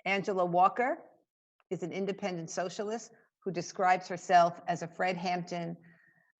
Angela Walker is an independent socialist who describes herself as a Fred Hampton,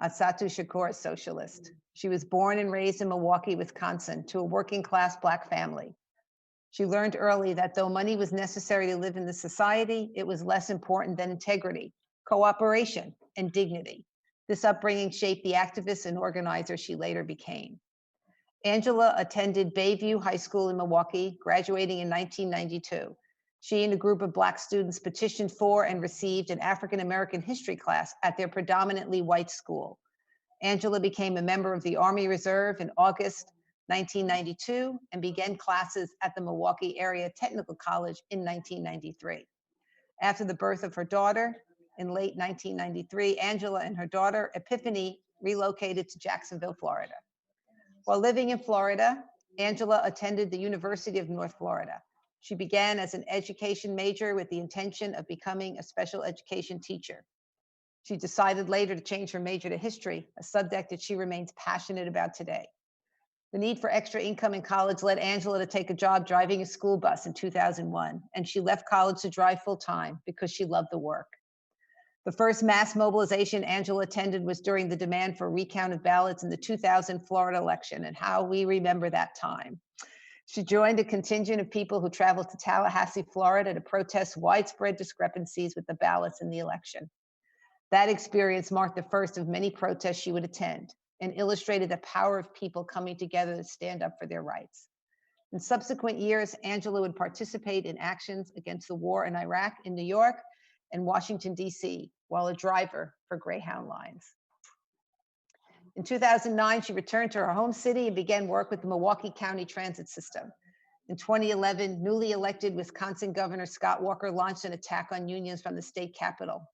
Satu Shakur socialist. She was born and raised in Milwaukee, Wisconsin, to a working class Black family. She learned early that though money was necessary to live in the society, it was less important than integrity, cooperation, and dignity. This upbringing shaped the activist and organizer she later became. Angela attended Bayview High School in Milwaukee, graduating in 1992. She and a group of Black students petitioned for and received an African American history class at their predominantly white school. Angela became a member of the Army Reserve in August 1992 and began classes at the Milwaukee Area Technical College in 1993. After the birth of her daughter in late 1993, Angela and her daughter, Epiphany, relocated to Jacksonville, Florida. While living in Florida, Angela attended the University of North Florida. She began as an education major with the intention of becoming a special education teacher. She decided later to change her major to history, a subject that she remains passionate about today. The need for extra income in college led Angela to take a job driving a school bus in 2001, and she left college to drive full-time because she loved the work. The first mass mobilization Angela attended was during the demand for a recount of ballots in the 2000 Florida election, and how we remember that time. She joined a contingent of people who traveled to Tallahassee, Florida to protest widespread discrepancies with the ballots in the election. That experience marked the first of many protests she would attend and illustrated the power of people coming together to stand up for their rights. In subsequent years, Angela would participate in actions against the war in Iraq in New York and Washington, D.C., while a driver for Greyhound Lines. In 2009, she returned to her home city and began work with the Milwaukee County Transit System. In 2011, newly elected Wisconsin Governor Scott Walker launched an attack on unions from the state capitol,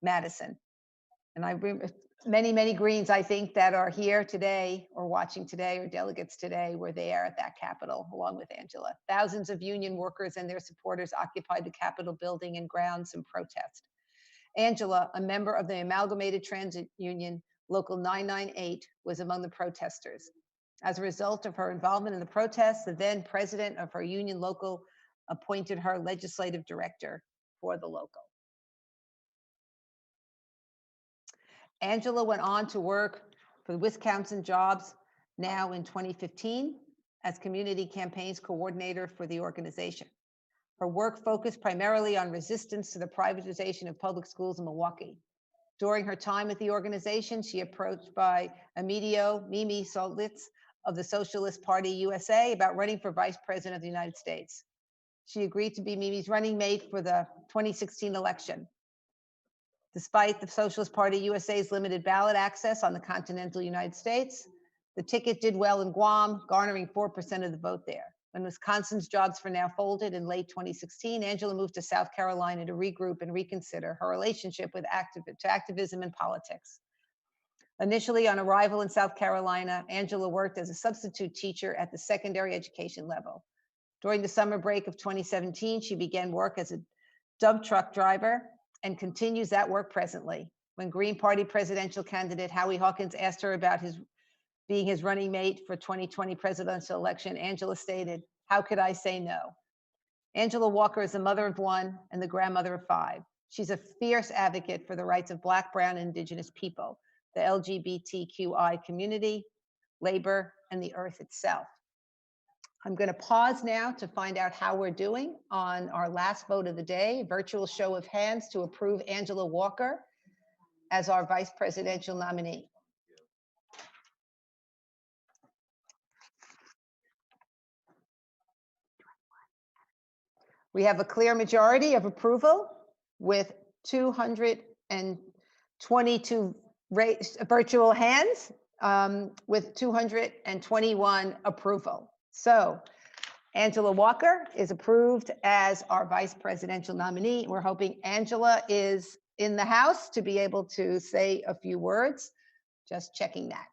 Madison. And I many Greens, I think, that are here today or watching today or delegates today were there at that Capitol along with Angela. Thousands of union workers and their supporters occupied the Capitol building and grounds in protest. Angela, a member of the Amalgamated Transit Union, Local 998, was among the protesters. As a result of her involvement in the protests, the then president of her union local appointed her legislative director for the local. Angela went on to work for the Wisconsin Jobs Now in 2015 as community campaigns coordinator for the organization. Her work focused primarily on resistance to the privatization of public schools in Milwaukee. During her time with the organization, she approached by Emilio Mimi Solitz of the Socialist Party USA about running for vice president of the United States. She agreed to be Mimi's running mate for the 2016 election. Despite the Socialist Party USA's limited ballot access on the continental United States, the ticket did well in Guam, garnering 4% of the vote there. When Wisconsin's Jobs for Now folded in late 2016, Angela moved to South Carolina to regroup and reconsider her relationship with activism and politics. Initially, on arrival in South Carolina, Angela worked as a substitute teacher at the secondary education level. During the summer break of 2017, she began work as a dump truck driver and continues that work presently. When Green Party presidential candidate Howie Hawkins asked her about being his running mate for 2020 presidential election, Angela stated, "How could I say no?" Angela Walker is the mother of one and the grandmother of 5. She's a fierce advocate for the rights of Black, Brown, and Indigenous people, the LGBTQI community, labor, and the earth itself. I'm going to pause now to find out how we're doing on our last vote of the day, a virtual show of hands to approve Angela Walker as our vice presidential nominee. We have a clear majority of approval with 222 virtual hands with 221 approval. So Angela Walker is approved as our vice presidential nominee. We're hoping Angela is in the house to be able to say a few words. Just checking that.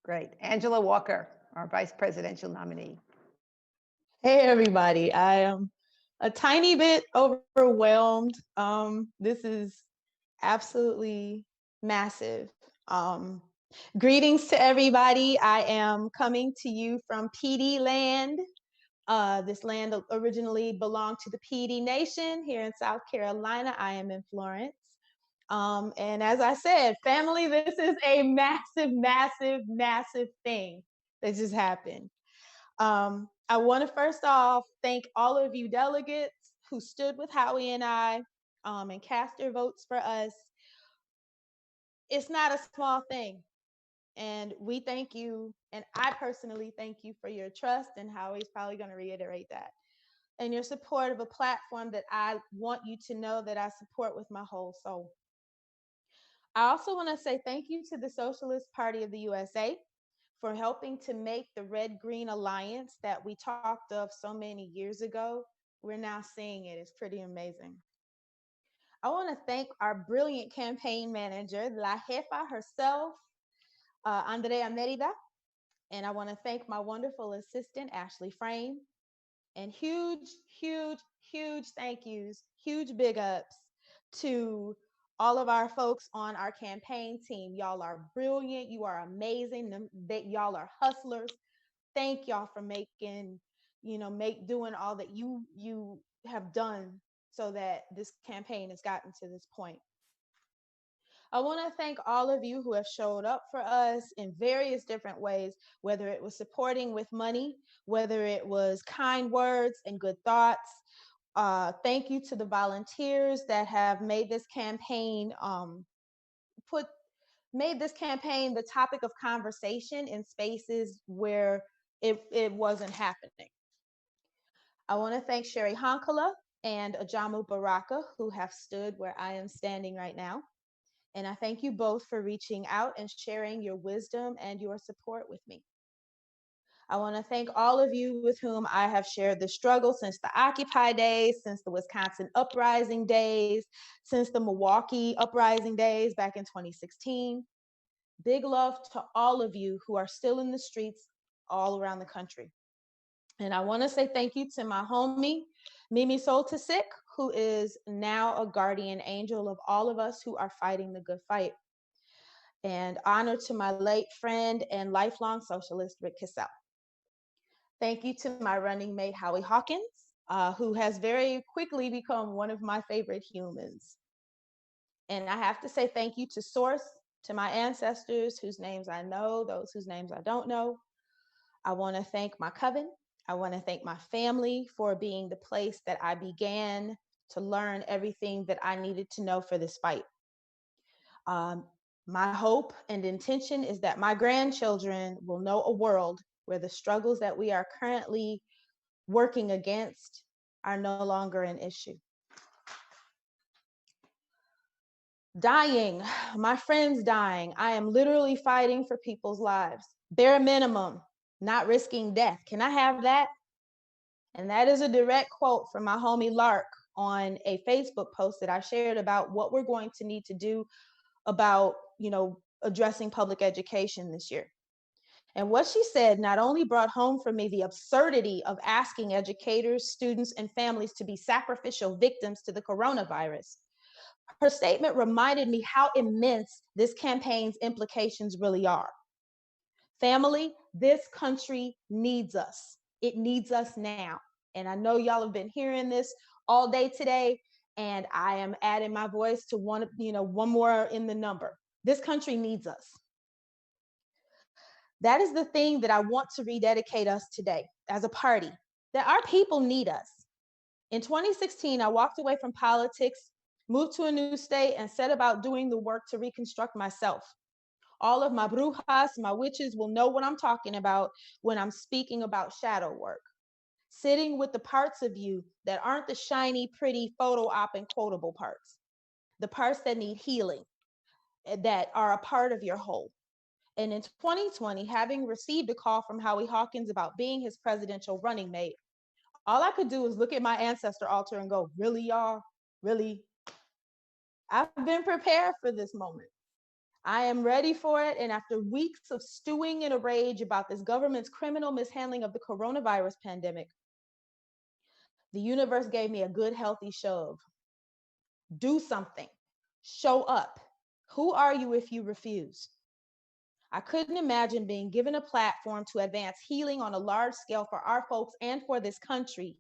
Great. Angela Walker, our vice presidential nominee. Hey, everybody. I am a tiny bit overwhelmed. This is absolutely massive. Um, Greetings to everybody. I am coming to you from PD land. This land originally belonged to the PD Nation here in South Carolina. I am in Florence. And as I said, family, this is a massive, massive, massive thing that just happened. I want to first off thank all of you delegates who stood with Howie and I and cast your votes for us. It's not a small thing. And we thank you. And I personally thank you for your trust. And Howie's probably going to reiterate that. And your support of a platform that I want you to know that I support with my whole soul. I also want to say thank you to the Socialist Party of the USA for helping to make the Red Green Alliance that we talked of so many years ago. We're now seeing it. It's pretty amazing. I want to thank our brilliant campaign manager, La Jefa herself, Andrea Merida. And I want to thank my wonderful assistant, Ashley Frame. And huge, huge, huge thank yous, huge big ups to all of our folks on our campaign team. Y'all are brilliant. You are amazing. Y'all are hustlers. Thank y'all for making, doing all that you have done so that this campaign has gotten to this point. I want to thank all of you who have showed up for us in various different ways, whether it was supporting with money, whether it was kind words and good thoughts. Thank you to the volunteers that have made this campaign the topic of conversation in spaces where it wasn't happening. I want to thank Sherry Honkala and Ajamu Baraka, who have stood where I am standing right now. And I thank you both for reaching out and sharing your wisdom and your support with me. I want to thank all of you with whom I have shared the struggle since the Occupy days, since the Wisconsin uprising days, since the Milwaukee uprising days back in 2016. Big love to all of you who are still in the streets all around the country. And I want to say thank you to my homie, Mimi Soltasic, who is now a guardian angel of all of us who are fighting the good fight. And honor to my late friend and lifelong socialist, Rick Cassell. Thank you to my running mate, Howie Hawkins, who has very quickly become one of my favorite humans. And I have to say thank you to Source, to my ancestors whose names I know, those whose names I don't know. I want to thank my coven. I want to thank my family for being the place that I began to learn everything that I needed to know for this fight. My hope and intention is that my grandchildren will know a world where the struggles that we are currently working against are no longer an issue. Dying, my friends dying. I am literally fighting for people's lives. Bare minimum, not risking death. Can I have that? And that is a direct quote from my homie Lark on a Facebook post that I shared about what we're going to need to do about, addressing public education this year. And what she said not only brought home for me the absurdity of asking educators, students, and families to be sacrificial victims to the coronavirus. Her statement reminded me how immense this campaign's implications really are. Family, this country needs us. It needs us now. And I know y'all have been hearing this all day today, and I am adding my voice to one more in the number. This country needs us. That is the thing that I want to rededicate us today as a party, that our people need us. In 2016, I walked away from politics, moved to a new state, and set about doing the work to reconstruct myself. All of my brujas, my witches will know what I'm talking about when I'm speaking about shadow work. Sitting with the parts of you that aren't the shiny, pretty photo op and quotable parts, the parts that need healing, that are a part of your whole. And in 2020, having received a call from Howie Hawkins about being his presidential running mate, all I could do was look at my ancestor altar and go, really, y'all? Really? I've been prepared for this moment. I am ready for it. And after weeks of stewing in a rage about this government's criminal mishandling of the coronavirus pandemic, The universe gave me a good, healthy shove. Do something. Show up. Who are you if you refuse? I couldn't imagine being given a platform to advance healing on a large scale for our folks and for this country,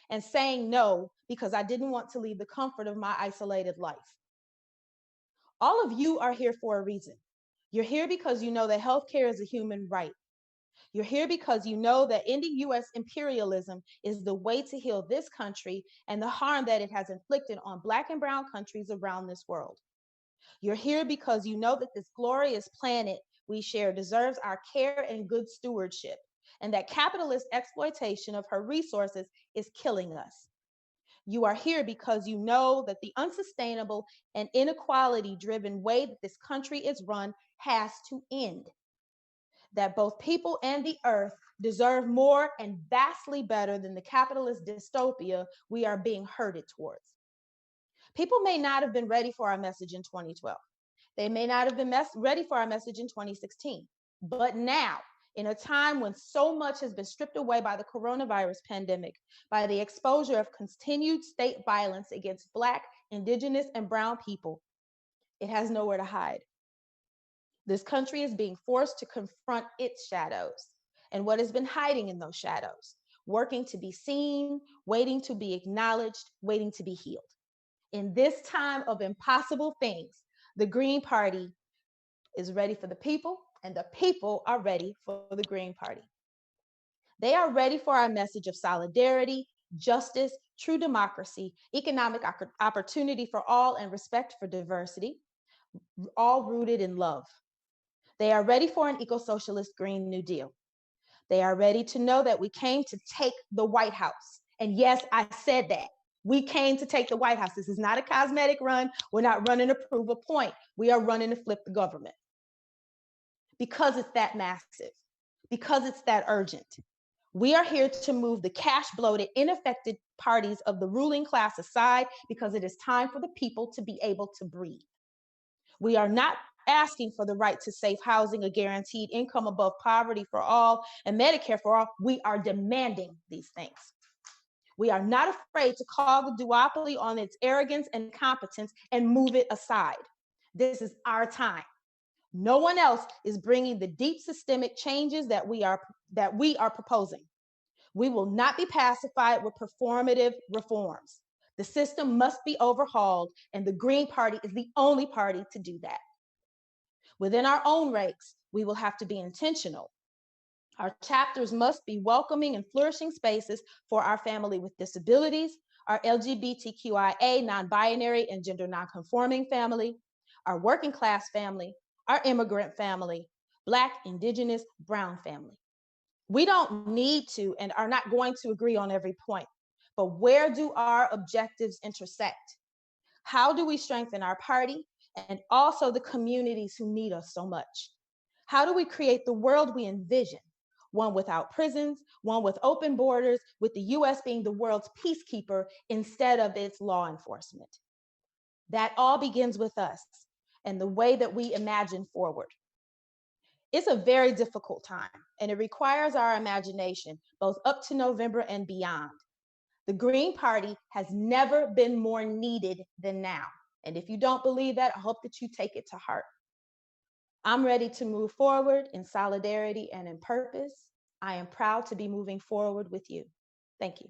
and saying no because I didn't want to leave the comfort of my isolated life. All of you are here for a reason. You're here because you know that healthcare is a human right. You're here because you know that ending US imperialism is the way to heal this country and the harm that it has inflicted on Black and brown countries around this world. You're here because you know that this glorious planet we share deserves our care and good stewardship, and that capitalist exploitation of her resources is killing us. You are here because you know that the unsustainable and inequality-driven way that this country is run has to end. That both people and the earth deserve more and vastly better than the capitalist dystopia we are being herded towards. People may not have been ready for our message in 2012. They may not have been ready for our message in 2016. But now, in a time when so much has been stripped away by the coronavirus pandemic, by the exposure of continued state violence against Black, Indigenous, and brown people, it has nowhere to hide. This country is being forced to confront its shadows and what has been hiding in those shadows, working to be seen, waiting to be acknowledged, waiting to be healed. In this time of impossible things, the Green Party is ready for the people, and the people are ready for the Green Party. They are ready for our message of solidarity, justice, true democracy, economic opportunity for all, and respect for diversity, all rooted in love. They are ready for an eco-socialist Green New Deal. They are ready to know that we came to take the White House. And yes, I said that. We came to take the White House. This is not a cosmetic run. We're not running to prove a point. We are running to flip the government. Because it's that massive, because it's that urgent. We are here to move the cash-bloated, ineffective parties of the ruling class aside because it is time for the people to be able to breathe. We are not asking for the right to safe housing, a guaranteed income above poverty for all, and Medicare for all. We are demanding these things. We are not afraid to call the duopoly on its arrogance and competence and move it aside. This is our time. No one else is bringing the deep systemic changes that we are proposing. We will not be pacified with performative reforms. The system must be overhauled, and the Green Party is the only party to do that. Within our own ranks, we will have to be intentional. Our chapters must be welcoming and flourishing spaces for our family with disabilities, our LGBTQIA, non-binary, and gender non-conforming family, our working class family, our immigrant family, Black, Indigenous, brown family. We don't need to and are not going to agree on every point, but where do our objectives intersect? How do we strengthen our party and also the communities who need us so much? How do we create the world we envision? One without prisons, one with open borders, with the US being the world's peacekeeper instead of its law enforcement. That all begins with us and the way that we imagine forward. It's a very difficult time, and it requires our imagination, both up to November and beyond. The Green Party has never been more needed than now. And if you don't believe that, I hope that you take it to heart. I'm ready to move forward in solidarity and in purpose. I am proud to be moving forward with you. Thank you.